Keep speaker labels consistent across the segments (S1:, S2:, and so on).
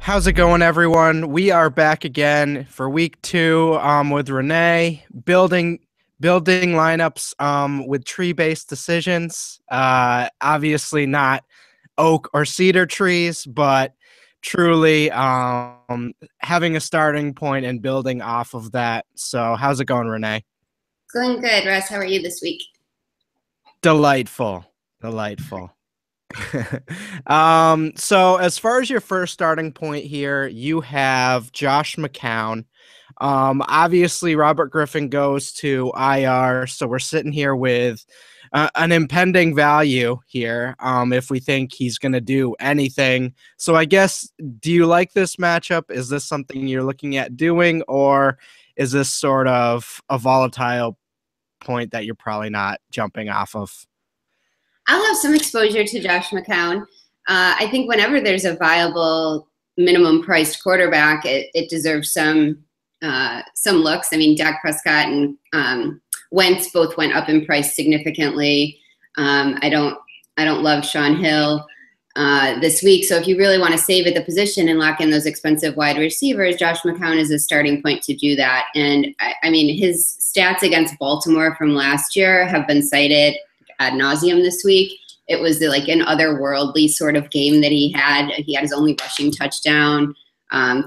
S1: How's it going, everyone? We are back again for week two with Renee building lineups with tree-based decisions. Obviously not oak or cedar trees, but truly having a starting point and building off of that. So how's it going, Renee?
S2: Going good, Russ. How are you this week?
S1: Delightful. Delightful. So as far as your first starting point here, you have Josh McCown. Obviously Robert Griffin goes to IR, so we're sitting here with an impending value here. If we think he's going to do anything. So I guess, do you like this matchup? Is this something you're looking at doing, or is this sort of a volatile point that you're probably not jumping off of?
S2: I'll have some exposure to Josh McCown. I think whenever there's a viable minimum priced quarterback, it deserves some looks. I mean, Dak Prescott and Wentz both went up in price significantly. I don't love Sean Hill this week. So if you really want to save at the position and lock in those expensive wide receivers, Josh McCown is a starting point to do that. And I mean, his stats against Baltimore from last year have been cited ad nauseum this week. It was like an otherworldly sort of game that he had. He had his only rushing touchdown,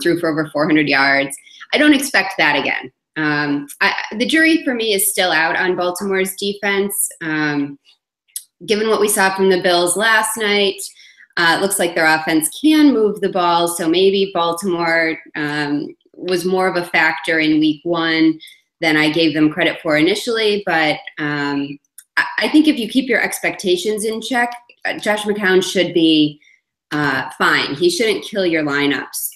S2: threw for over 400 yards. I don't expect that again. The jury for me is still out on Baltimore's defense. Given what we saw from the Bills last night, it looks like their offense can move the ball. So maybe Baltimore was more of a factor in week one than I gave them credit for initially. But I think if you keep your expectations in check, Josh McCown should be fine. He shouldn't kill your lineups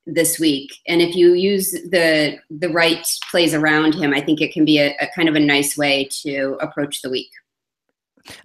S2: this week. And if you use the right plays around him, I think it can be a kind of a nice way to approach the week.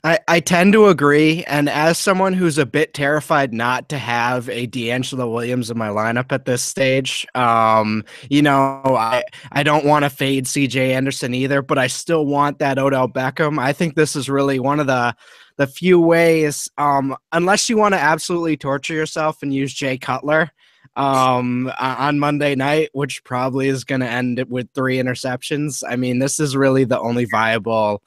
S1: I tend to agree. And as someone who's a bit terrified not to have a D'Angelo Williams in my lineup at this stage, I don't want to fade CJ Anderson either, but I still want that Odell Beckham. I think this is really one of the few ways, unless you want to absolutely torture yourself and use Jay Cutler on Monday night, which probably is going to end with 3 interceptions. I mean, this is really the only viable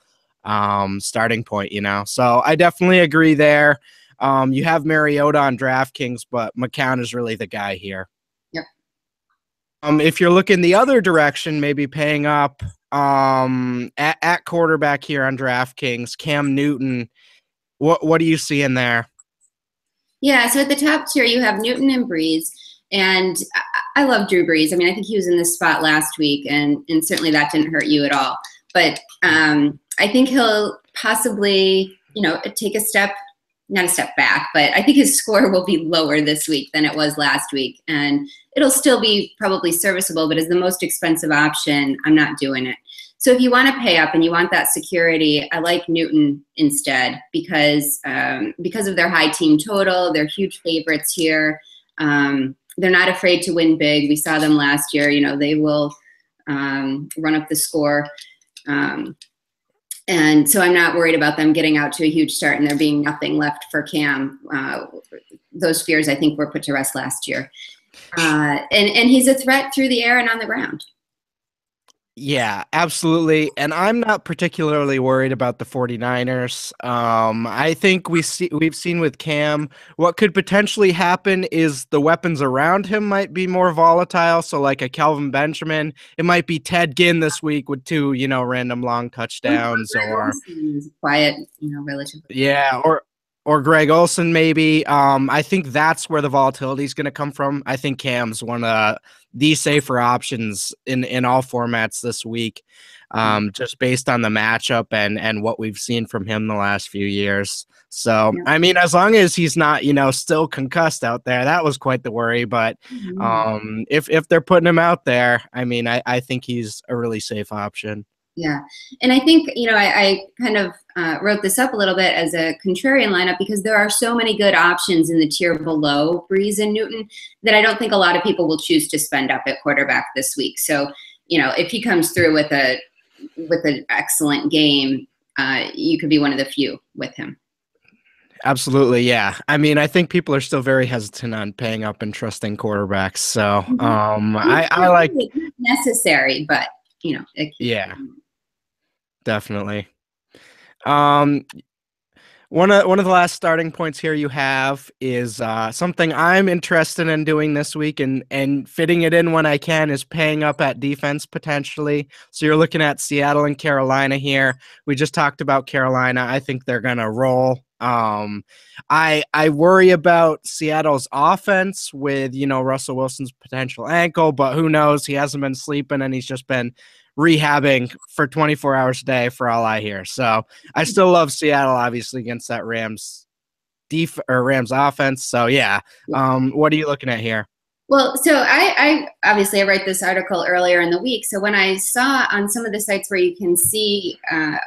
S1: starting point, so I definitely agree there. You have Mariota on DraftKings, but McCown is really the guy here.
S2: Yep.
S1: If you're looking the other direction, maybe paying up at quarterback here on DraftKings, Cam Newton, what do you see in there?
S2: Yeah, so at the top tier you have Newton and Breeze, and I love Drew Brees. I mean, I think he was in this spot last week, and certainly that didn't hurt you at all. But I think he'll possibly, take not a step back, but I think his score will be lower this week than it was last week. And it'll still be probably serviceable, but as the most expensive option, I'm not doing it. So if you want to pay up and you want that security, I like Newton instead because of their high team total. They're huge favorites here. They're not afraid to win big. We saw them last year. They will run up the score. And so I'm not worried about them getting out to a huge start and there being nothing left for Cam. Those fears, I think, were put to rest last year. And he's a threat through the air and on the ground.
S1: Yeah, absolutely. And I'm not particularly worried about the 49ers. I think we've seen with Cam, what could potentially happen is the weapons around him might be more volatile. So like a Kelvin Benjamin, it might be Ted Ginn this week with 2, random long touchdowns or
S2: quiet, relatively.
S1: Yeah, or Greg Olsen maybe. I think that's where the volatility is going to come from. I think Cam's one of the safer options in all formats this week, just based on the matchup and what we've seen from him the last few years. So, yeah. I mean, as long as he's not, still concussed out there, that was quite the worry. But if they're putting him out there, I mean, I think he's a really safe option.
S2: Yeah. And I think, I kind of wrote this up a little bit as a contrarian lineup because there are so many good options in the tier below Breeze and Newton that I don't think a lot of people will choose to spend up at quarterback this week. So, if he comes through with an excellent game, you could be one of the few with him.
S1: Absolutely, yeah. I mean, I think people are still very hesitant on paying up and trusting quarterbacks. So,
S2: Mhm.
S1: I like,
S2: It's not necessary, but it keeps.
S1: yeah, definitely. Um, one of the last starting points here you have is something I'm interested in doing this week, and fitting it in when I can is paying up at defense potentially. So you're looking at Seattle and Carolina here. We just talked about Carolina. I think they're gonna roll. I worry about Seattle's offense with Russell Wilson's potential ankle, but who knows? He hasn't been sleeping and he's just been rehabbing for 24 hours a day for all I hear. So I still love Seattle, obviously, against that Rams offense. So yeah, what are you looking at here?
S2: Well, so I obviously I write this article earlier in the week. So when I saw on some of the sites where you can see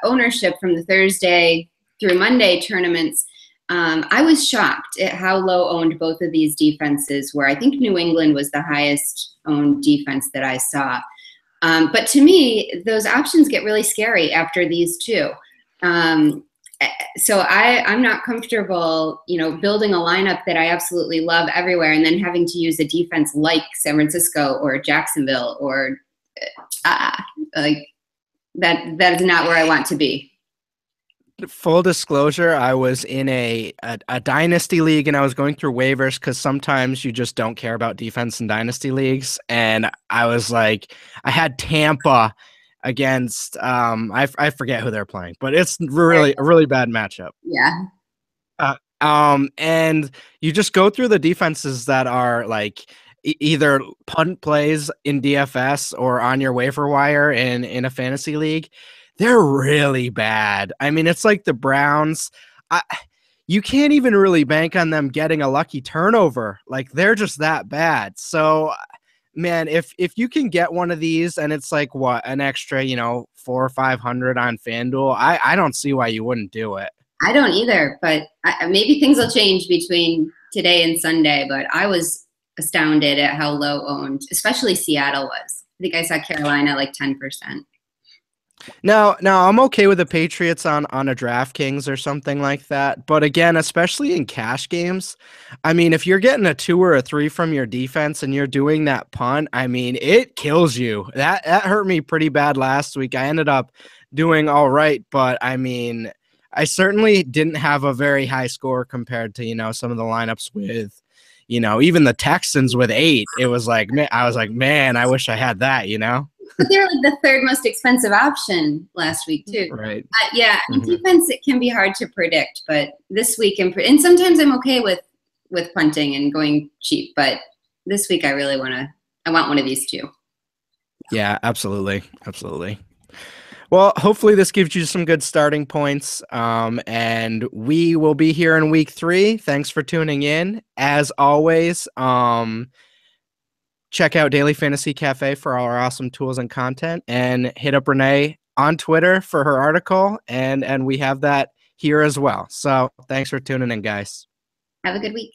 S2: ownership from the Thursday through Monday tournaments, I was shocked at how low owned both of these defenses were. I think New England was the highest owned defense that I saw. But to me, those options get really scary after these two. So I'm not comfortable, building a lineup that I absolutely love everywhere and then having to use a defense like San Francisco or Jacksonville or like that is not where I want to be.
S1: Full disclosure, I was in a dynasty league and I was going through waivers because sometimes you just don't care about defense in dynasty leagues. And I was like, I had Tampa against I forget who they're playing, but it's really a really bad matchup.
S2: Yeah.
S1: And you just go through the defenses that are like either punt plays in DFS or on your waiver wire in a fantasy league. They're really bad. I mean, it's like the Browns. You can't even really bank on them getting a lucky turnover. Like they're just that bad. So, man, if you can get one of these and it's like what an extra, 400 or 500 on FanDuel, I don't see why you wouldn't do it.
S2: I don't either, but maybe things will change between today and Sunday. But I was astounded at how low owned, especially Seattle was. I think I saw Carolina like 10%.
S1: No, I'm okay with the Patriots on a DraftKings or something like that. But again, especially in cash games, I mean, if you're getting a 2 or a 3 from your defense and you're doing that punt, I mean, it kills you. That hurt me pretty bad last week. I ended up doing all right, but I mean, I certainly didn't have a very high score compared to, some of the lineups with, even the Texans with 8. It was like, man, I was like, man, I wish I had that.
S2: But they're like the third most expensive option last week too.
S1: Right.
S2: Yeah, in defense it can be hard to predict, but this week and sometimes I'm okay with punting and going cheap, but this week I really want one of these two.
S1: Yeah, absolutely. Well, hopefully this gives you some good starting points. And we will be here in week 3. Thanks for tuning in. As always, check out Daily Fantasy Cafe for all our awesome tools and content, and hit up Renee on Twitter for her article. And we have that here as well. So thanks for tuning in, guys.
S2: Have a good week.